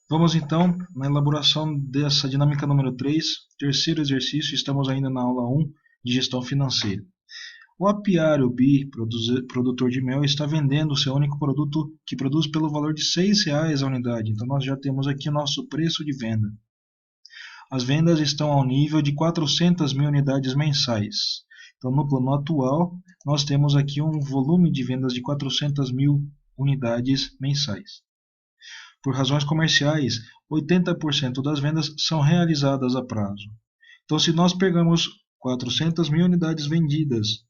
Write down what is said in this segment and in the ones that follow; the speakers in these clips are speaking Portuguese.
Vamos então na elaboração dessa dinâmica número 3, terceiro exercício, estamos ainda na aula 1 de gestão financeira. O apiário Bi, produtor de mel, está vendendo o seu único produto que produz pelo valor de R$ 6 a unidade. Então nós já temos aqui o nosso preço de venda. As vendas estão ao nível de 400 mil unidades mensais. Então no plano atual, nós temos aqui um volume de vendas de 400 mil unidades mensais. Por razões comerciais, 80% das vendas são realizadas a prazo. Então, se nós pegamos 400 mil unidades vendidas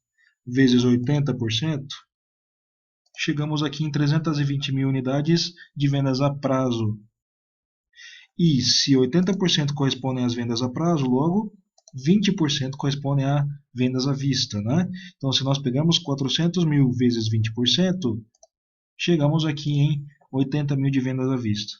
vezes 80%, chegamos aqui em 320 mil unidades de vendas a prazo. E se 80% correspondem às vendas a prazo, logo 20% correspondem a vendas à vista, né? Então, se nós pegamos 400 mil vezes 20%, chegamos aqui em 80 mil de vendas à vista.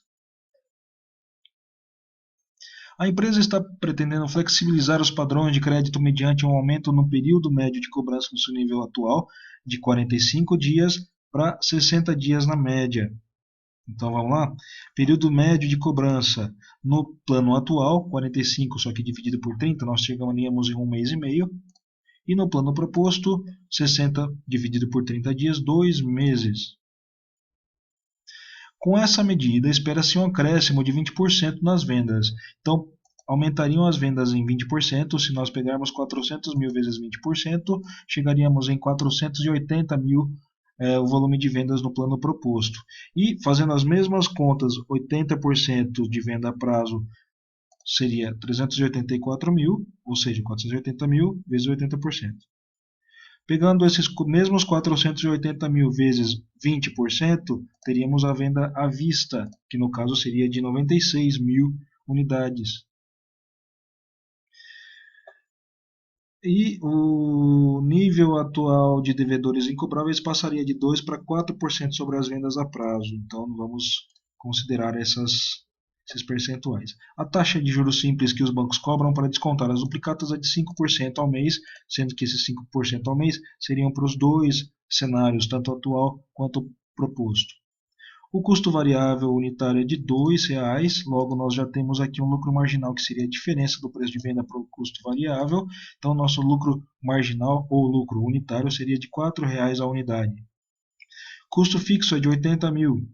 A empresa está pretendendo flexibilizar os padrões de crédito mediante um aumento no período médio de cobrança no seu nível atual, de 45 dias para 60 dias na média. Então vamos lá? Período médio de cobrança no plano atual, 45, só que dividido por 30, nós chegaríamos em 1 mês e meio. E no plano proposto, 60 dividido por 30 dias, 2 meses. Com essa medida, espera-se um acréscimo de 20% nas vendas. Então, aumentariam as vendas em 20%. Se nós pegarmos 400 mil vezes 20%, chegaríamos em 480 mil o volume de vendas no plano proposto. E, fazendo as mesmas contas, 80% de venda a prazo seria 384 mil, ou seja, 480 mil vezes 80%. Pegando esses mesmos 480 mil vezes 20%, teríamos a venda à vista, que no caso seria de 96 mil unidades. E o nível atual de devedores incobráveis passaria de 2 para 4% sobre as vendas a prazo. Então vamos considerar esses percentuais. A taxa de juros simples que os bancos cobram para descontar as duplicatas é de 5% ao mês, sendo que esses 5% ao mês seriam para os dois cenários, tanto atual quanto proposto. O custo variável unitário é de R$ 2,00, logo nós já temos aqui um lucro marginal, que seria a diferença do preço de venda para o custo variável. Então, nosso lucro marginal ou lucro unitário seria de R$ 4,00 a unidade. Custo fixo é de 80 mil.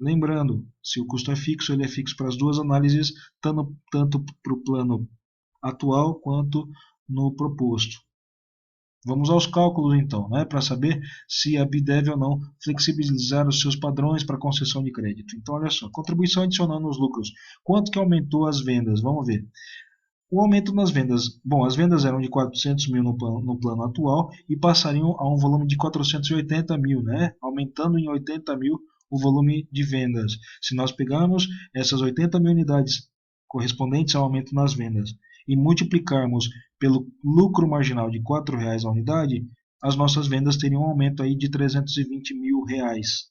Lembrando, se o custo é fixo, ele é fixo para as duas análises, tanto para o plano atual quanto no proposto. Vamos aos cálculos então, né, para saber se a BI deve ou não flexibilizar os seus padrões para concessão de crédito. Então, olha só, contribuição adicional nos lucros. Quanto que aumentou as vendas? Vamos ver. O aumento nas vendas. Bom, as vendas eram de 400 mil no plano atual e passariam a um volume de 480 mil, né, aumentando em 80 mil o volume de vendas. Se nós pegarmos essas 80 mil unidades correspondentes ao aumento nas vendas e multiplicarmos pelo lucro marginal de R$ 4,00 a unidade, as nossas vendas teriam um aumento aí de 320 mil reais.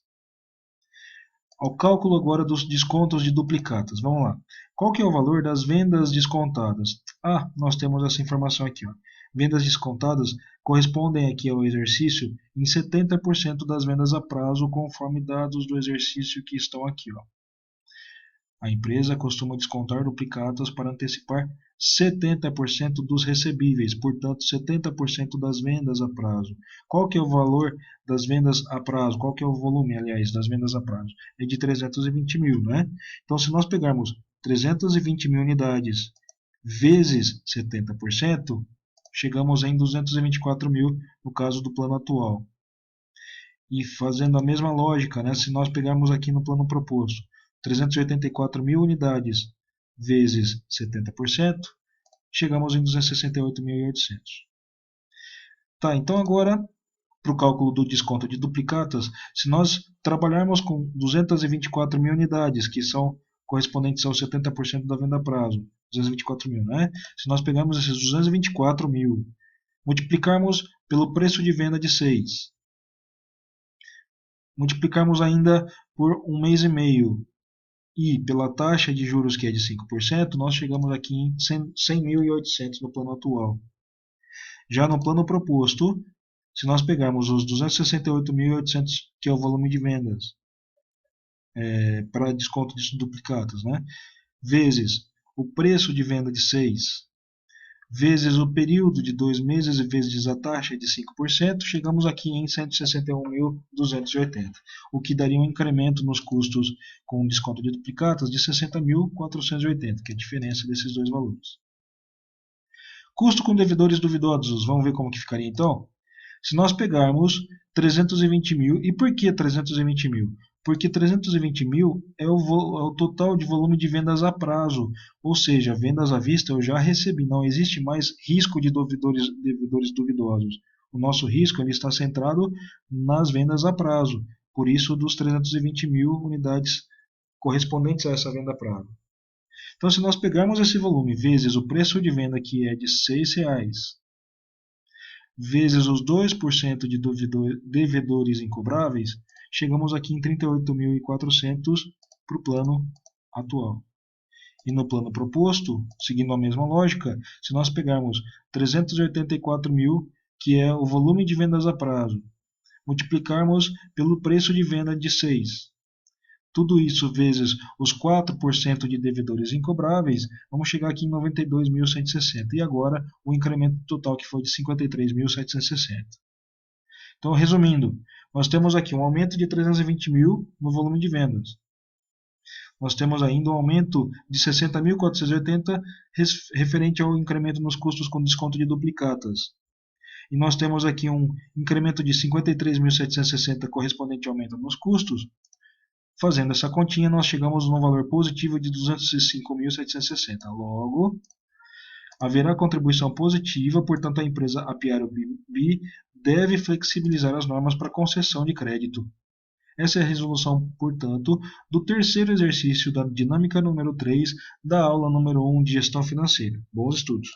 Ao cálculo agora dos descontos de duplicatas. Vamos lá. Qual que é o valor das vendas descontadas? Nós temos essa informação aqui. Ó. Vendas descontadas correspondem aqui ao exercício em 70% das vendas a prazo, conforme dados do exercício que estão aqui. Ó. A empresa costuma descontar duplicatas para antecipar 70% dos recebíveis, portanto 70% das vendas a prazo. Qual que é o valor das vendas a prazo? Qual que é o volume, aliás, das vendas a prazo? É de 320 mil, né? Então, se nós pegarmos 320 mil unidades vezes 70%, chegamos em 224 mil no caso do plano atual. E fazendo a mesma lógica, né, se nós pegarmos aqui no plano proposto 384 mil unidades vezes 70%, chegamos em 268.800. Tá, então agora, para o cálculo do desconto de duplicatas, se nós trabalharmos com 224 mil unidades, que são correspondentes aos 70% da venda a prazo, 224 mil, né? Se nós pegarmos esses 224 mil, multiplicarmos pelo preço de venda de 6, multiplicarmos ainda por 1 mês e meio, e pela taxa de juros que é de 5%, nós chegamos aqui em 100.800 no plano atual. Já no plano proposto, se nós pegarmos os 268.800, que é o volume de vendas, para desconto de duplicatas, né? Vezes o preço de venda de 6, vezes o período de 2 meses e vezes a taxa de 5%, chegamos aqui em 161.280, o que daria um incremento nos custos com desconto de duplicatas de 60.480, que é a diferença desses dois valores. Custo com devedores duvidosos, vamos ver como que ficaria então? Se nós pegarmos 320 mil, e por que 320 mil? Porque 320 mil é o total de volume de vendas a prazo, ou seja, vendas à vista eu já recebi, não existe mais risco de devedores duvidosos. O nosso risco ele está centrado nas vendas a prazo, por isso dos 320 mil unidades correspondentes a essa venda a prazo. Então, se nós pegarmos esse volume vezes o preço de venda que é de R$ 6, vezes os 2% de devedores incobráveis, chegamos aqui em 38.400 para o plano atual. E no plano proposto, seguindo a mesma lógica, se nós pegarmos 384 mil, que é o volume de vendas a prazo, multiplicarmos pelo preço de venda de 6, tudo isso vezes os 4% de devedores incobráveis, vamos chegar aqui em 92.160. E agora o incremento total que foi de 53.760. Então, resumindo, nós temos aqui um aumento de 320 mil no volume de vendas. Nós temos ainda um aumento de 60.480 referente ao incremento nos custos com desconto de duplicatas. E nós temos aqui um incremento de 53.760 correspondente ao aumento nos custos. Fazendo essa continha, nós chegamos num valor positivo de 205.760. Logo, haverá contribuição positiva, portanto, a empresa Apiário B deve flexibilizar as normas para concessão de crédito. Essa é a resolução, portanto, do terceiro exercício da dinâmica número 3 da aula número 1 de gestão financeira. Bons estudos!